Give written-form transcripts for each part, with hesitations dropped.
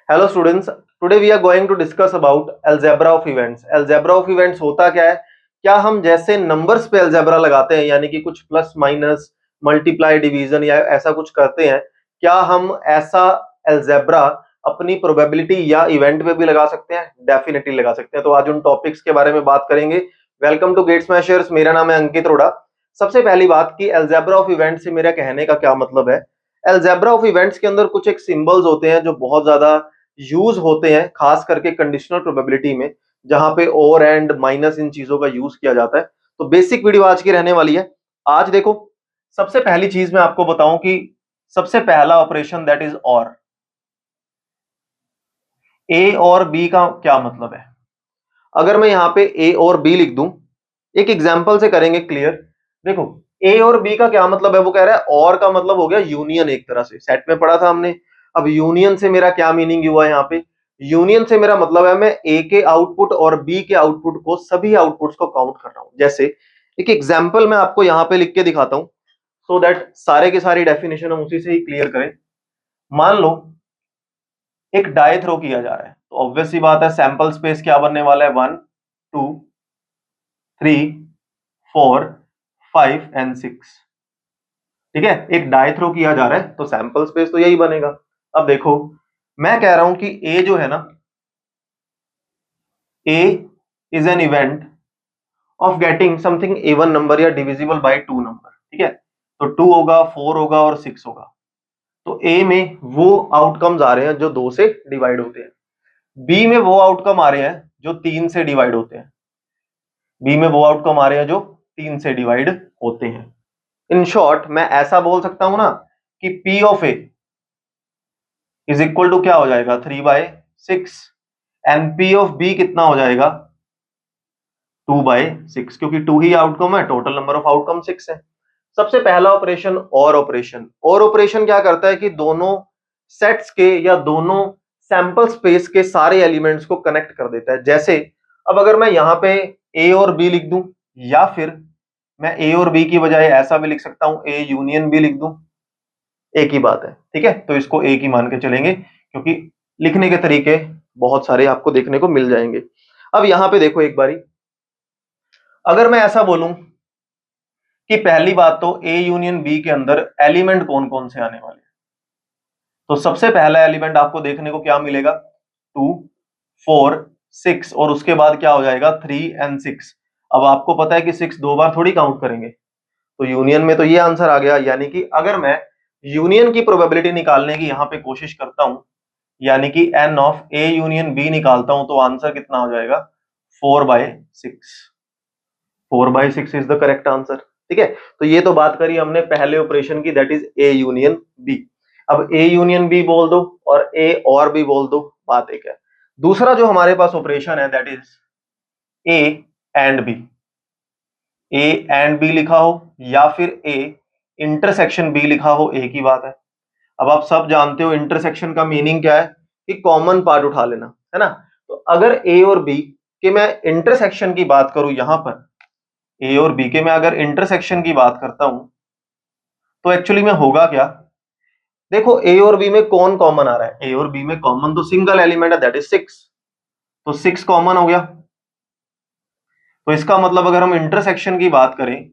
Hello students, today we are going to discuss about algebra of events. Algebra of events होता क्या है? क्या हम जैसे नंबर्स पे अलजेब्रा लगाते हैं, यानी कि कुछ प्लस माइनस मल्टीप्लाई डिवीजन या ऐसा कुछ करते हैं, क्या हम ऐसा अलजेब्रा अपनी प्रोबेबिलिटी या इवेंट पे भी लगा सकते हैं? डेफिनेटली लगा सकते हैं। तो आज उन टॉपिक्स के बारे में बात करेंगे। वेलकम टू गेट स्मैशर्स, मेरा नाम है अंकित रोड़ा। सबसे पहली बात कि अलजेब्रा ऑफ इवेंट से मेरा कहने का क्या मतलब है। अलजेब्रा ऑफ इवेंट्स के अंदर कुछ एक सिंबल्स होते हैं जो बहुत ज्यादा यूज होते हैं, खास करके कंडीशनल प्रोबेबिलिटी में, जहां पे और एंड माइनस इन चीजों का यूज किया जाता है। तो बेसिक वीडियो आज की रहने वाली है। आज देखो, सबसे पहली चीज मैं आपको बताऊं कि सबसे पहला ऑपरेशन दैट इज और। ए और बी का क्या मतलब है? अगर मैं यहां पे ए और बी लिख दूं, एक एग्जांपल से करेंगे क्लियर। देखो, ए और बी का क्या मतलब है? वो कह रहा है और का मतलब हो गया यूनियन। एक तरह से सेट में पढ़ा था हमने। अब यूनियन से मेरा क्या मीनिंग हुआ यहाँ पे? यूनियन से मेरा मतलब है मैं ए के आउटपुट और बी के आउटपुट को, सभी आउटपुट्स को काउंट कर रहा हूं। जैसे एक एग्जांपल मैं आपको यहाँ पे लिख के दिखाता हूं, सो दैट सारे के सारी डेफिनेशन हम उसी से ही क्लियर करें। मान लो एक डाई थ्रो किया जा रहा है, तो ऑब्वियस सी बात है सैंपल स्पेस क्या बनने वाला है? 1 2 3 4 5 एंड 6। ठीक है, एक डाई थ्रो किया जा रहा है तो सैंपल स्पेस तो यही बनेगा। अब देखो, मैं कह रहा हूं कि ए जो है ना, A is an event of getting something even number या डिविजिबल बाय 2 नंबर। ठीक है, तो 2 होगा, 4 होगा और 6 होगा। तो ए में वो आउटकम्स आ रहे हैं जो 2 से डिवाइड होते हैं। बी में वो आउटकम आ रहे हैं जो 3 से डिवाइड होते हैं। बी में वो आउटकम आ रहे हैं जो 3 से डिवाइड होते हैं। इन शॉर्ट मैं ऐसा बोल सकता हूं ना कि P of A is equal to क्या हो जाएगा? 3/6। एंड P ऑफ बी कितना हो जाएगा? 2/6, क्योंकि 2 ही आउटकम है, टोटल नंबर ऑफ आउटकम 6 है। सबसे पहला ऑपरेशन और ऑपरेशन। और ऑपरेशन क्या करता है कि दोनों सेट्स के या दोनों सैंपल स्पेस के सारे एलिमेंट्स को कनेक्ट कर देता है। जैसे अब अगर मैं यहां पे ए और बी लिख दूं, या फिर मैं ए और बी की बजाय ऐसा भी लिख सकता हूं, ए यूनियन बी लिख दूं, एक ही बात है। ठीक है, तो इसको एक ही मान के चलेंगे, क्योंकि लिखने के तरीके बहुत सारे आपको देखने को मिल जाएंगे। अब यहां पे देखो एक बारी, अगर मैं ऐसा बोलूं कि पहली बात तो ए यूनियन बी के अंदर एलिमेंट कौन कौन से आने वाले हैं, तो सबसे पहला एलिमेंट आपको देखने को क्या मिलेगा? 2 4 6, और उसके बाद क्या हो जाएगा? 3 एंड 6। अब आपको पता है कि 6 दो बार थोड़ी काउंट करेंगे, तो यूनियन में तो ये आंसर आ गया। यानी कि अगर मैं यूनियन की प्रोबेबिलिटी निकालने की यहां पे कोशिश करता हूं, यानी कि N of A union B निकालता हूं, तो आंसर कितना हो जाएगा? 4/6। 4/6 इज द करेक्ट आंसर। ठीक है, तो ये तो बात करी हमने पहले ऑपरेशन की, that is A union B. अब ए यूनियन बी बोल दो और ए और बी बोल दो, बात एक है। दूसरा जो हमारे पास ऑपरेशन है that is A and B. A and B लिखा हो या फिर ए इंटरसेक्शन बी लिखा हो, एक ही बात है। अब आप सब जानते हो इंटरसेक्शन का मीनिंग क्या है, कि कॉमन पार्ट उठा लेना, है ना। तो अगर ए और बी के मैं इंटरसेक्शन की बात करूं, यहां पर ए और बी के मैं अगर इंटरसेक्शन की बात करता हूं, तो एक्चुअली में होगा क्या? देखो, ए और बी में कौन कॉमन आ रहा है? ए और बी में कॉमन तो सिंगल एलिमेंट है, दैट इज 6। तो 6 कॉमन हो गया। तो इसका मतलब अगर हम इंटरसेक्शन की बात करें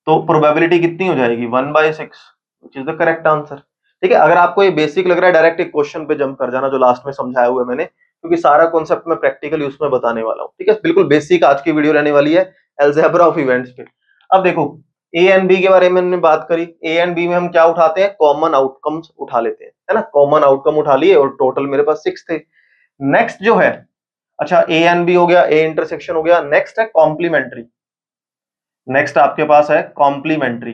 तो प्रोबेबिलिटी कितनी हो जाएगी? 1/6, which is the correct answer. ठीक है, अगर आपको ये बेसिक लग रहा है, डायरेक्ट एक क्वेश्चन पे जंप कर जाना जो लास्ट में समझाया हुआ है मैंने, क्योंकि सारा कॉन्सेप्ट मैं प्रैक्टिकली उसमें बताने वाला हूं। ठीक है, बिल्कुल बेसिक आज की वीडियो रहने वाली है अलजेब्रा ऑफ इवेंट्स पे। अब देखो, ए एंड बी के बारे में हमने बात करी। ए एंड बी में हम क्या उठाते हैं? कॉमन आउटकम्स उठा लेते हैं, है ना। कॉमन आउटकम उठा लिए और टोटल मेरे पास 6 थे। नेक्स्ट जो है, अच्छा ए एंड बी हो गया, ए इंटरसेक्शन हो गया, नेक्स्ट है कॉम्प्लीमेंट्री। नेक्स्ट आपके पास है कॉम्प्लीमेंट्री।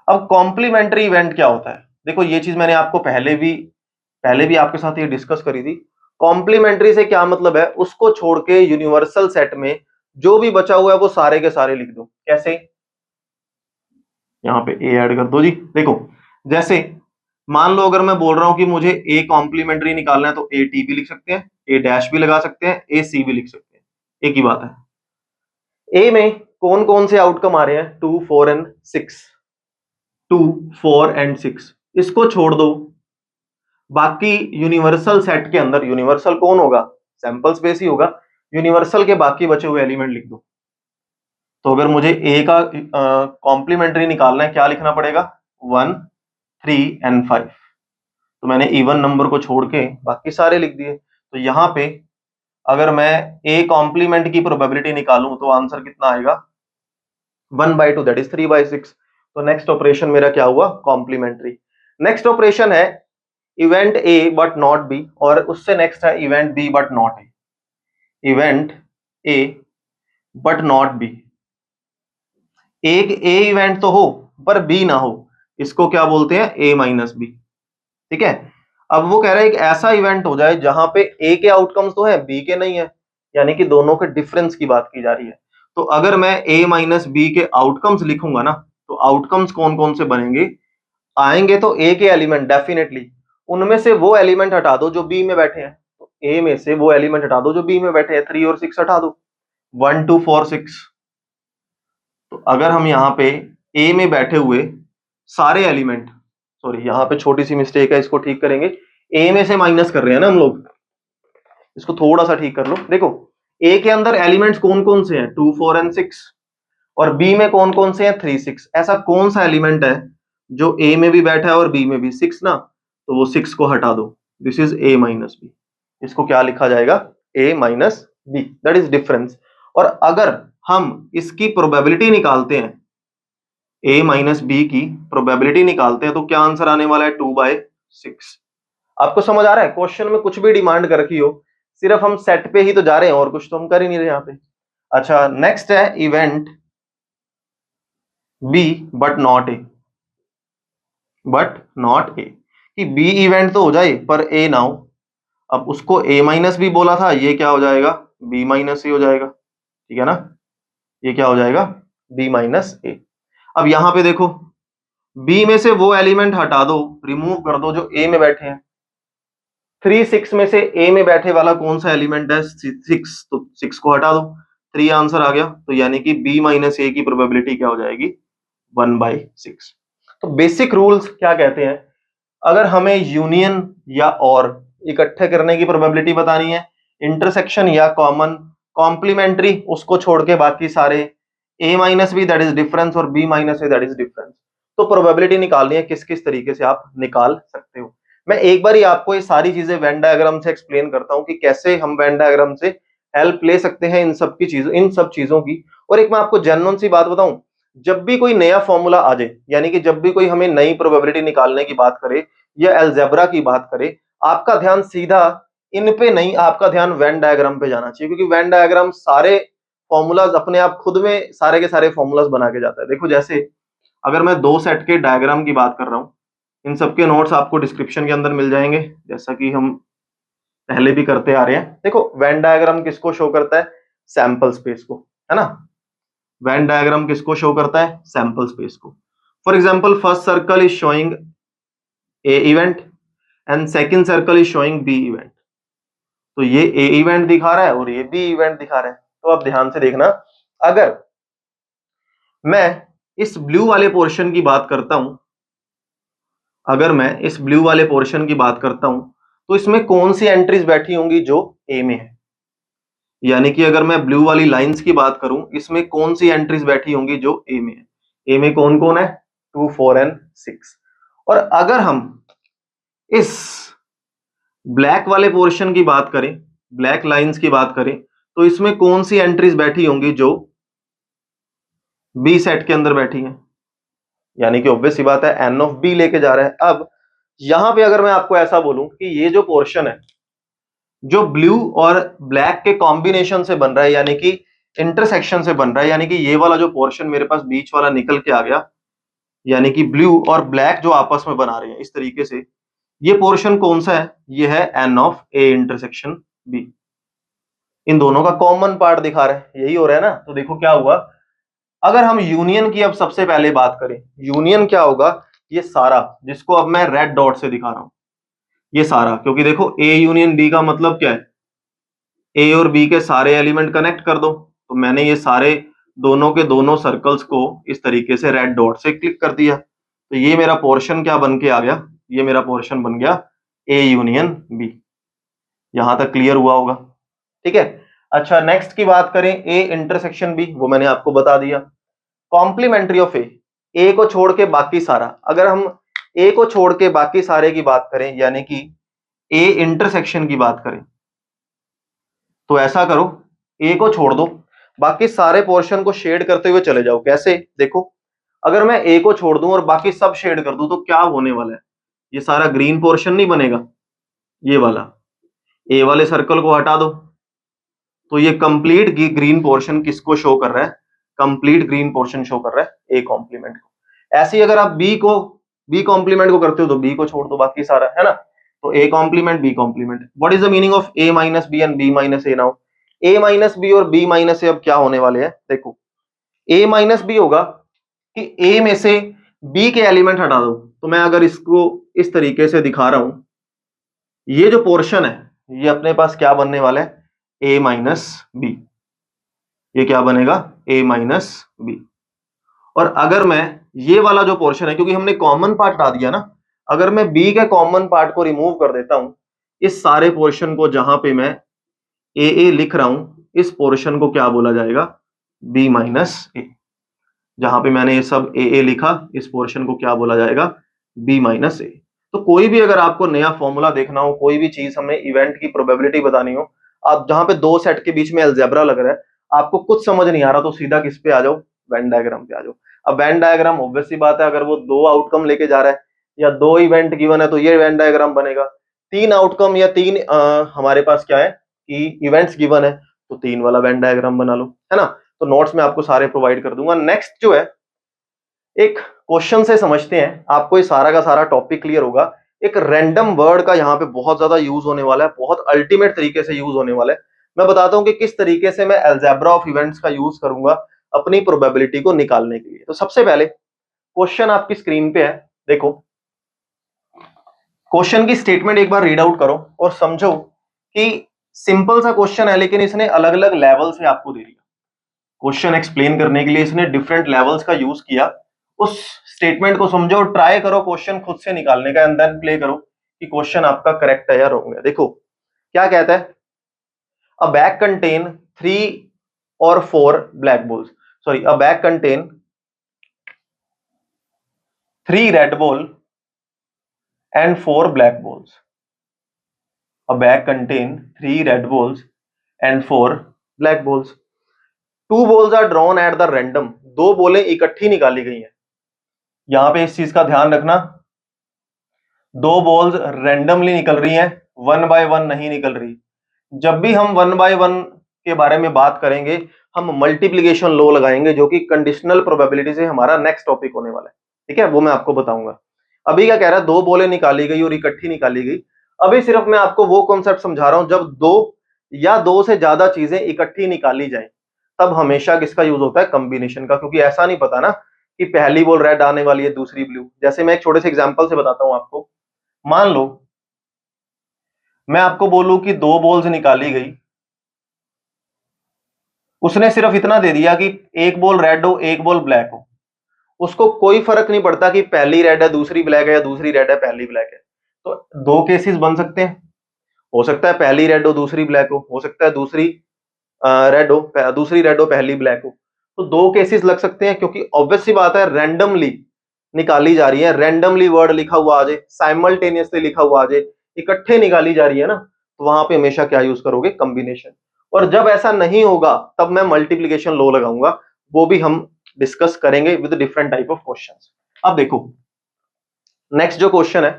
अब कॉम्प्लीमेंट्री इवेंट क्या होता है? देखो, ये चीज मैंने आपको पहले भी आपके साथ ये डिस्कस करी थी। कॉम्प्लीमेंट्री से क्या मतलब है? उसको छोड़ के यूनिवर्सल सेट में जो भी बचा हुआ है वो सारे के सारे लिख दो। कैसे? यहां पे ए ऐड कर दो जी। देखो, जैसे मान लो अगर मैं बोल रहा हूं कि मुझे ए कॉम्प्लीमेंट्री निकालना है, तो ए टी भी लिख सकते हैं, ए डैश भी लगा सकते हैं, ए सी भी लिख सकते हैं, एक ही बात है। ए में कौन कौन से आउटकम आ रहे हैं? 2 4 एंड 6। 2 4 एंड 6 इसको छोड़ दो, बाकी यूनिवर्सल सेट के अंदर, यूनिवर्सल कौन होगा, सैंपल स्पेस ही होगा, यूनिवर्सल के बाकी बचे हुए एलिमेंट लिख दो। तो अगर मुझे ए का कॉम्प्लीमेंट्री निकालना है, क्या लिखना पड़ेगा, 1, 3 एंड 5। तो मैंने इवन नंबर को छोड़ के बाकी सारे लिख दिए। तो यहां पे अगर मैं ए कॉम्प्लीमेंट की प्रोबेबिलिटी निकालूं तो आंसर कितना आएगा, 1/2, दैट इज 3/6। तो नेक्स्ट ऑपरेशन मेरा क्या हुआ, कॉम्प्लीमेंट्री। नेक्स्ट ऑपरेशन है event A but not B, और उससे नेक्स्ट है event B but not A. Event A but not B, एक ए इवेंट तो हो पर बी ना हो, इसको क्या बोलते हैं, ए माइनस बी। ठीक है। अब वो कह रहा है एक ऐसा इवेंट हो जाए जहां पे ए के आउटकम्स तो है बी के नहीं है, यानी कि दोनों के डिफरेंस की बात की जा रही है। तो अगर मैं ए माइनस बी के आउटकम्स लिखूंगा ना, तो आउटकम्स कौन कौन से बनेंगे, आएंगे तो ए के एलिमेंट डेफिनेटली, उनमें से वो एलिमेंट हटा दो जो बी में बैठे हैं। तो ए में से वो एलिमेंट हटा दो जो बी में बैठे हैं, 3 और 6 हटा दो, 1 2 4 6। तो अगर हम यहाँ पे ए में बैठे हुए सारे एलिमेंट, सॉरी यहाँ पे छोटी सी मिस्टेक है, इसको ठीक करेंगे। ए में से माइनस कर रहे हैं ना हम लोग, इसको थोड़ा सा ठीक कर लो। देखो ए के अंदर एलिमेंट्स कौन कौन से हैं, 2 4 एंड 6, और बी में कौन कौन से हैं, 3 6। ऐसा कौन सा एलिमेंट है जो ए में भी बैठा है और बी में भी, 6 ना, तो वो 6 को हटा दो, this is A minus B. इसको क्या लिखा जाएगा, A minus B, that is difference. और अगर हम इसकी प्रोबेबिलिटी निकालते हैं, ए माइनस बी की प्रोबेबिलिटी निकालते हैं, तो क्या आंसर आने वाला है, 2/6। आपको समझ आ रहा है, क्वेश्चन में कुछ भी डिमांड कर रखी हो, सिर्फ हम सेट पे ही तो जा रहे हैं, और कुछ तो हम कर ही नहीं रहे यहाँ पे। अच्छा नेक्स्ट है event B but not A, but not A, कि बी इवेंट तो हो जाए पर ए ना हो। अब उसको ए माइनस बी बोला था, ये क्या हो जाएगा, बी माइनस ए हो जाएगा। ठीक है ना, ये क्या हो जाएगा, बी माइनस ए। अब यहां पे देखो बी में से वो एलिमेंट हटा दो, रिमूव कर दो जो ए में बैठे हैं। 3 6 में से ए में बैठे वाला कौन सा एलिमेंट है, 6, तो 6 को हटा दो, 3 आंसर आ गया। तो यानी कि बी माइनस ए की प्रोबेबिलिटी क्या हो जाएगी, 1/6। तो बेसिक रूल्स क्या कहते हैं, अगर हमें यूनियन या और इकट्ठे करने की प्रोबेबिलिटी बतानी है, इंटरसेक्शन या कॉमन, कॉम्प्लीमेंट्री उसको छोड़ के बाकी सारे, A minus B that is difference, और B minus A that is difference. तो प्रोबेबिलिटी निकालनी है, किस किस तरीके से आप निकाल सकते हो। मैं एक बार ही आपको ये सारी चीजें वेन डायग्राम से एक्सप्लेन करता हूं कि कैसे हम वेन डायग्राम से हेल्प ले सकते हैं इन सब की चीजों, इन सब चीजों की। और एक मैं आपको जेन्युइन सी बात बताऊं, जब भी कोई नया फॉर्मूला आ जाए, यानी कि जब भी कोई हमें नई प्रोबेबिलिटी निकालने की बात करे या अलजेब्रा की बात करे, आपका ध्यान सीधा इन पे नहीं, आपका ध्यान वेन डायग्राम पे जाना चाहिए, क्योंकि वेन डायग्राम सारे फॉर्मूलाज अपने आप खुद में सारे के सारे फॉर्मूलाज बना के जाता है। देखो जैसे अगर मैं 2 सेट के डायग्राम की बात कर रहा हूं, इन सबके नोट्स आपको डिस्क्रिप्शन के अंदर मिल जाएंगे, जैसा कि हम पहले भी करते आ रहे हैं। देखो वेन डायग्राम किसको शो करता है, सैंपल स्पेस को, है ना। वेन डायग्राम किसको शो करता है, सैंपल स्पेस को। For example first circle is showing A event and second circle is showing B event. तो ये ए इवेंट दिखा रहा है और ये बी इवेंट दिखा रहा है। तो आप ध्यान से देखना, अगर मैं इस ब्लू वाले पोर्शन की बात करता हूं, अगर मैं इस ब्लू वाले पोर्शन की बात करता हूं, तो इसमें कौन सी एंट्रीज बैठी होंगी जो ए में है, यानी कि अगर मैं ब्लू वाली लाइंस की बात करूं, इसमें कौन सी एंट्रीज बैठी होंगी जो ए में है। ए में कौन कौन है, 2 4 एंड 6। और अगर हम इस ब्लैक वाले पोर्शन की बात करें, ब्लैक लाइंस की बात करें, तो इसमें कौन सी एंट्रीज बैठी होंगी जो बी सेट के अंदर बैठी हैं, यानी कि ऑब्वियस सी बात है एन ऑफ बी लेके जा रहा है। अब यहां पे अगर मैं आपको ऐसा बोलूं कि ये जो पोर्शन है जो ब्लू और ब्लैक के कॉम्बिनेशन से बन रहा है, यानी कि इंटरसेक्शन से बन रहा है, यानी कि ये वाला जो पोर्शन मेरे पास बीच वाला निकल के आ गया, यानी कि ब्लू और ब्लैक जो आपस में बना रहे हैं इस तरीके से, ये पोर्शन कौन सा है, ये है n of A intersection B. इन दोनों का कॉमन पार्ट दिखा रहा है, यही हो रहा है ना। तो देखो क्या हुआ, अगर हम यूनियन की अब सबसे पहले बात करें, यूनियन क्या होगा, ये सारा जिसको अब मैं रेड डॉट से दिखा रहा हूं, ये सारा, क्योंकि देखो ए यूनियन बी का मतलब क्या है, ए और बी के सारे एलिमेंट कनेक्ट कर दो। तो मैंने ये सारे दोनों के दोनों सर्कल्स को इस तरीके से रेड डॉट से क्लिक कर दिया। तो ये मेरा पोर्शन क्या बन के आ गया, ये मेरा पोर्शन बन गया ए यूनियन बी। यहां तक क्लियर हुआ होगा, ठीक है। अच्छा, नेक्स्ट की बात करें, ए इंटरसेक्शन बी, वो मैंने आपको बता दिया। कॉम्प्लीमेंट्री ऑफ ए को छोड़ के बाकी सारा, अगर हम ए को छोड़ के बाकी सारे की बात करें, यानी कि ए इंटरसेक्शन की बात करें, तो ऐसा करो, ए को छोड़ दो, बाकी सारे पोर्शन को शेड करते हुए चले जाओ। कैसे, देखो, अगर मैं ए को छोड़ दूं और बाकी सब शेड कर दूं तो क्या होने वाला है, ये सारा ग्रीन पोर्शन नहीं बनेगा, ये वाला ए वाले सर्कल को हटा दो, तो ये कंप्लीट ग्रीन पोर्शन किसको शो कर रहा है, कंप्लीट ग्रीन पोर्शन शो कर रहा है ए कॉम्प्लीमेंट को। ऐसे ही अगर आप बी कॉम्प्लीमेंट को करते हो तो बी को छोड़ दो, बाकी सारा, है ना। तो A complement B complement. What is the meaning of A minus B and B minus A? Now A minus B और बी माइनस ए अब क्या होने वाले हैं, देखो, ए माइनस बी होगा कि ए में से बी के एलिमेंट हटा दो। तो मैं अगर इसको इस तरीके से दिखा रहा हूं, ये जो पोर्शन है ये अपने पास क्या बनने वाला है, ए माइनस बी। ये क्या बनेगा, ए माइनस बी। और अगर मैं ये वाला जो पोर्शन है, क्योंकि हमने कॉमन पार्ट हटा दिया ना, अगर मैं बी के कॉमन पार्ट को रिमूव कर देता हूं, इस सारे पोर्शन को जहां पे मैं ए लिख रहा हूं, इस पोर्शन को क्या बोला जाएगा, बी माइनस ए। जहां पे मैंने ये सब ए लिखा, इस पोर्शन को क्या बोला जाएगा, बी माइनस ए। तो कोई भी अगर आपको नया फॉर्मूला देखना हो, कोई भी चीज हमें इवेंट की प्रोबेबिलिटी बतानी हो, आप जहां पे दो सेट के बीच में अलजेब्रा लग रहा है, आपको कुछ समझ नहीं आ रहा, तो सीधा किस पे आ जाओ, वेन डायग्राम पे आ जाओ। अब वेन डायग्राम ऑब्वियस सी बात है, अगर वो दो आउटकम लेके जा रहा है या दो इवेंट गिवन है तो ये वेन डायग्राम बनेगा। तीन आउटकम या तीन हमारे पास क्या है कि इवेंट्स गिवन है, तो तीन वाला वेन डायग्राम बना लो, है ना। तो नोट्स में आपको सारे प्रोवाइड कर दूंगा। नेक्स्ट जो है, एक क्वेश्चन से समझते हैं, आपको ये सारा का सारा टॉपिक क्लियर होगा। एक रैंडम वर्ड का यहाँ पे बहुत ज्यादा यूज होने वाला है, बहुत अल्टीमेट तरीके से यूज होने वाला है। मैं बताता हूं कि किस तरीके से मैं अलजेब्रा ऑफ इवेंट्स का यूज करूंगा अपनी प्रोबेबिलिटी को निकालने के लिए। तो सबसे पहले क्वेश्चन आपकी स्क्रीन पे है, देखो, क्वेश्चन की स्टेटमेंट एक बार रीड आउट करो और समझो कि सिंपल सा क्वेश्चन है, लेकिन इसने अलग अलग लेवल से आपको दे दिया। क्वेश्चन एक्सप्लेन करने के लिए इसने डिफरेंट लेवल्स का यूज किया। उस स्टेटमेंट को समझो और ट्राई करो क्वेश्चन खुद से निकालने का, एंड देन प्ले करो कि क्वेश्चन आपका करेक्ट है या रॉन्ग है। देखो क्या कहता है, अ bag contain 3 or 4 black balls, sorry, a bag contain 3 red ball and 4 black balls. A bag contain 3 red balls and 4 black balls. 2 balls are drawn at the random. दो बोलें इकट्ठी निकाली गई हैं। यहां पे इस चीज का ध्यान रखना, दो बॉल्स रैंडमली निकल रही हैं, 1 by 1 नहीं निकल रही। जब भी हम 1 by 1 के बारे में बात करेंगे, हम मल्टीप्लीकेशन लॉ लगाएंगे, जो कि कंडीशनल प्रोबेबिलिटी से हमारा नेक्स्ट टॉपिक होने वाला है, ठीक है, वो मैं आपको बताऊंगा। अभी क्या कह रहा है, दो बॉलें निकाली गई और इकट्ठी निकाली गई। अभी सिर्फ मैं आपको वो कॉन्सेप्ट समझा रहा हूं, जब दो या दो से ज्यादा चीजें इकट्ठी निकाली जाए, तब हमेशा किसका यूज होता है, कॉम्बिनेशन का। क्योंकि ऐसा नहीं पता ना कि पहली बॉल रेड आने वाली है, दूसरी ब्लू। जैसे मैं एक छोटे से एग्जांपल से बताता हूं आपको। मान लो मैं आपको बोलूं कि दो बॉल्स निकाली गई, उसने सिर्फ इतना दे दिया कि एक बॉल रेड हो, एक बॉल ब्लैक हो, उसको कोई फर्क नहीं पड़ता कि पहली रेड है दूसरी ब्लैक है, या दूसरी रेड है पहली ब्लैक है। तो दो केसेस बन सकते हैं, हो सकता है पहली रेड हो दूसरी ब्लैक हो सकता है दूसरी रेड हो दूसरी रेड हो पहली ब्लैक हो। तो दो केसेस लग सकते हैं, क्योंकि ऑब्वियस सी बात है रैंडमली निकाली जा रही है। रैंडमली वर्ड लिखा हुआ आ जाए, साइमल्टेनियसली लिखा हुआ आ जाए, इकट्ठे निकाली जा रही है ना, तो वहां पे हमेशा क्या यूज करोगे, कॉम्बिनेशन। और जब ऐसा नहीं होगा तब मैं मल्टीप्लीकेशन लॉ लगाऊंगा, वो भी हम डिस्कस करेंगे with different type of questions. अब देखो नेक्स्ट जो क्वेश्चन है,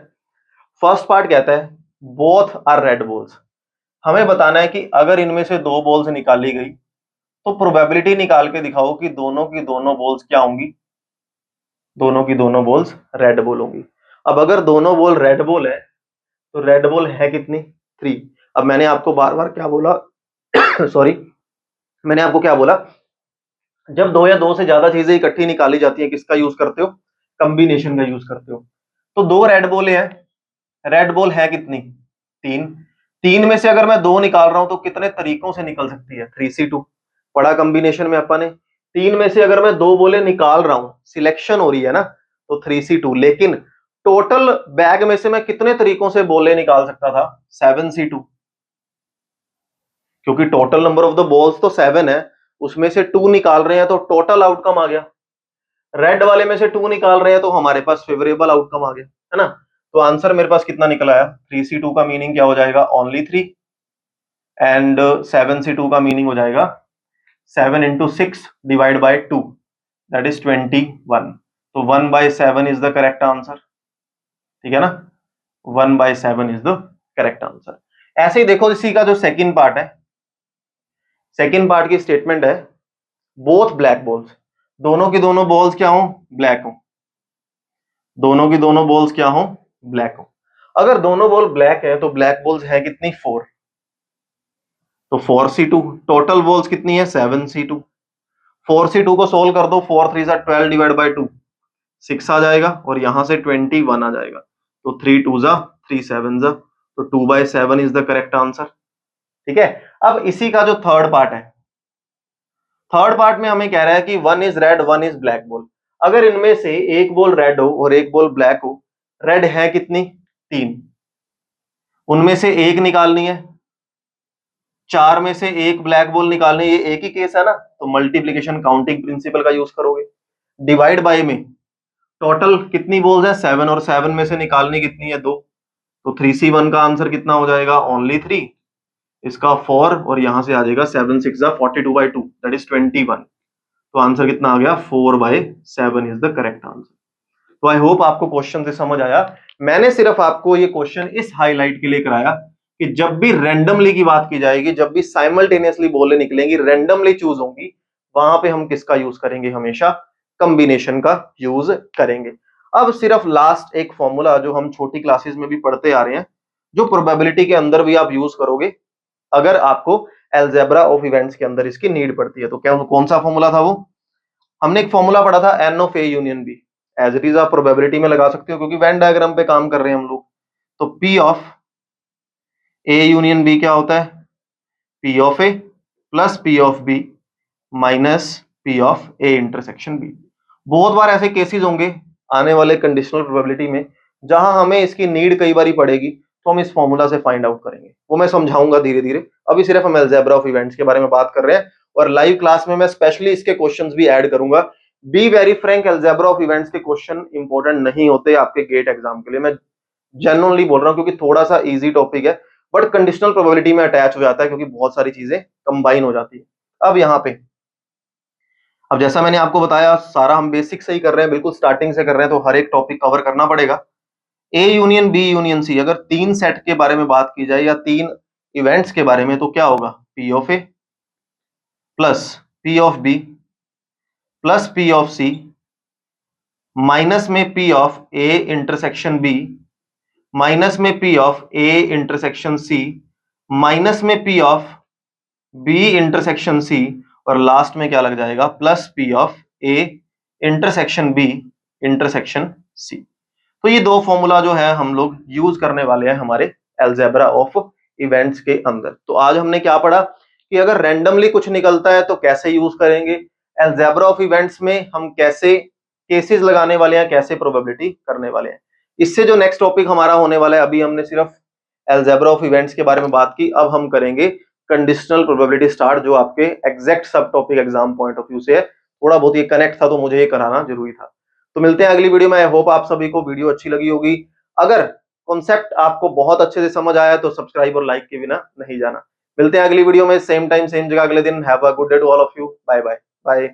फर्स्ट पार्ट कहता है बोथ आर रेड बॉल्स। हमें बताना है कि अगर इनमें से दो बॉल्स निकाली गई तो प्रोबेबिलिटी निकाल के दिखाओ कि दोनों की दोनों बॉल्स क्या होंगी, दोनों की दोनों बॉल्स रेड बॉल होंगी। अब अगर दोनों बॉल रेड बॉल है तो रेड बॉल है कितनी, 3। अब मैंने आपको बार बार क्या बोला सॉरी, मैंने आपको क्या बोला, जब दो या दो से ज्यादा चीजें इकट्ठी निकाली जाती हैं, किसका यूज करते हो, कॉम्बिनेशन का यूज करते हो। तो दो रेड बॉल है, रेड बॉल है कितनी, 3। 3 में से अगर मैं दो निकाल रहा हूं तो कितने तरीकों से निकल सकती है, 3C2 पढ़ा कॉम्बिनेशन में अपन ने। 3 में से अगर मैं दो बोले निकाल रहा हूं, सिलेक्शन हो रही है ना, तो 3C2। लेकिन टोटल बैग में से मैं कितने तरीकों से बॉलें निकाल सकता था? 7C2, क्योंकि total number of the balls तो 7 है, उसमें से 2 निकाल रहे हैं तो टोटल आउटकम आ गया। रेड वाले में से 2 निकाल रहे हैं तो हमारे पास फेवरेबल आउटकम आ गया, है ना। तो आंसर मेरे पास कितना निकल आया? 3C2 का मीनिंग क्या हो जाएगा? ओनली 3, एंड 7C2 का मीनिंग हो जाएगा 7 into 6 divide by 2, that is 21। तो 1/7 इज द करेक्ट आंसर, ठीक है ना। 1/7 इज द करेक्ट आंसर। ऐसे ही देखो, इसी का जो सेकंड पार्ट है, सेकंड पार्ट की स्टेटमेंट है, बोथ ब्लैक बॉल्स, दोनों की दोनों बॉल्स क्या हो? ब्लैक हो। दोनों की दोनों बॉल्स क्या हो? ब्लैक हो। अगर दोनों बॉल ब्लैक है तो ब्लैक बॉल्स है कितनी? 4। तो 4C2, टोटल बॉल्स कितनी है? 7C2। 4C2 को सोल्व कर दो, 4 3 12 डिवाइड बाय 2, 6 आ जाएगा, और यहां से 21 आ जाएगा। तो 3 2 3 7 तो 2/7 इज द करेक्ट आंसर, ठीक है। अब इसी का जो थर्ड पार्ट है, थर्ड पार्ट में हमें कह रहा है कि 1 is red 1 is black ball. अगर इनमें से एक बॉल रेड हो और एक बॉल ब्लैक हो, रेड है कितनी? 3, उनमें से एक निकालनी है, 4 में से एक ब्लैक बॉल निकालनी है, ये एक ही केस है ना, तो मल्टीप्लीकेशन काउंटिंग प्रिंसिपल का यूज करोगे। डिवाइड बाय में टोटल कितनी बॉल्स है? 7, और 7 में से निकालनी कितनी है? 2। तो 3C1 का आंसर कितना हो जाएगा? ओनली 3, इसका 4, और यहां से आ जाएगा 7 6 42/2, दैट इज 21। तो आंसर कितना आ गया? 4/7 इज द करेक्ट आंसर। तो आई होप आपको क्वेश्चन से समझ आया। मैंने सिर्फ आपको ये क्वेश्चन इस हाईलाइट के लिए कराया कि जब भी रैंडमली की बात की जाएगी, जब भी साइमल्टेनियसली बोले निकलेंगी, रैंडमली चूज होंगी, वहां पे हम किसका यूज करेंगे? हमेशा कंबिनेशन का यूज करेंगे। अब सिर्फ लास्ट एक फॉर्मूला जो हम छोटी क्लासेस में भी पढ़ते आ रहे हैं, जो प्रोबेबिलिटी के अंदर भी आप यूज करोगे अगर आपको अलजेब्रा ऑफ इवेंट्स के अंदर इसकी नीड पड़ती है। तो क्या, कौन सा फॉर्मूला था वो? हमने एक फॉर्मूला पढ़ा था, N of A union B. As it is आप प्रोबेबिलिटी में लगा सकते हो, क्योंकि वेन डायग्राम पे काम कर रहे हैं हम लोग। तो P of A union B क्या होता है? P of A plus P of B minus P of A intersection B. बहुत बार ऐसे केसेस होंगे आने वाले कंडीशनल प्रोबेबिलिटी में, जहां हमें इसकी नीड कई बार पड़ेगी, तो हम इस फॉर्मूला से फाइंड आउट करेंगे। वो मैं समझाऊंगा धीरे धीरे। अभी सिर्फ हम अलजेब्रा ऑफ इवेंट्स के बारे में बात कर रहे हैं, और लाइव क्लास में मैं स्पेशली इसके क्वेश्चंस भी ऐड करूंगा। Be very Frank, algebra of events के क्वेश्चन इंपॉर्टेंट नहीं होते आपके गेट एग्जाम के लिए, मैं जेन्युइनली बोल रहा हूं, क्योंकि थोड़ा सा इजी टॉपिक है, बट कंडीशनल प्रोबेबिलिटी में अटैच हो जाता है, क्योंकि बहुत सारी चीजें कंबाइन हो जाती है। अब यहाँ पे, अब जैसा मैंने आपको बताया, सारा हम बेसिक से ही कर रहे हैं, बिल्कुल स्टार्टिंग से कर रहे हैं, तो हर एक टॉपिक कवर करना पड़ेगा। A union B union C, अगर 3 सेट के बारे में बात की जाए या 3 इवेंट्स के बारे में, तो क्या होगा? P of A plus P of B plus P of C minus में P of A intersection B minus में P of A intersection C minus में P of B intersection C, और लास्ट में क्या लग जाएगा? Plus P of A intersection B intersection C. तो ये दो फॉर्मूला जो है हम लोग यूज करने वाले हैं हमारे अलजेब्रा ऑफ इवेंट्स के अंदर। तो आज हमने क्या पढ़ा कि अगर रैंडमली कुछ निकलता है तो कैसे यूज करेंगे, अलजेब्रा ऑफ इवेंट्स में हम कैसे केसेस लगाने वाले हैं, कैसे प्रोबेबिलिटी करने वाले हैं। इससे जो नेक्स्ट टॉपिक हमारा होने वाला है, अभी हमने सिर्फ अलजेब्रा ऑफ इवेंट्स के बारे में बात की, अब हम करेंगे कंडीशनल प्रोबेबिलिटी स्टार्ट, जो आपके एग्जैक्ट सब topic exam point of view से है। थोड़ा बहुत ये कनेक्ट था, तो मुझे ये कराना जरूरी था। तो मिलते हैं अगली वीडियो में। आई होप आप सभी को वीडियो अच्छी लगी होगी। अगर कॉन्सेप्ट आपको बहुत अच्छे से समझ आया तो सब्सक्राइब और लाइक के बिना नहीं जाना। मिलते हैं अगली वीडियो में, सेम टाइम सेम जगह अगले दिन। Have a good day to all of you. Bye bye bye.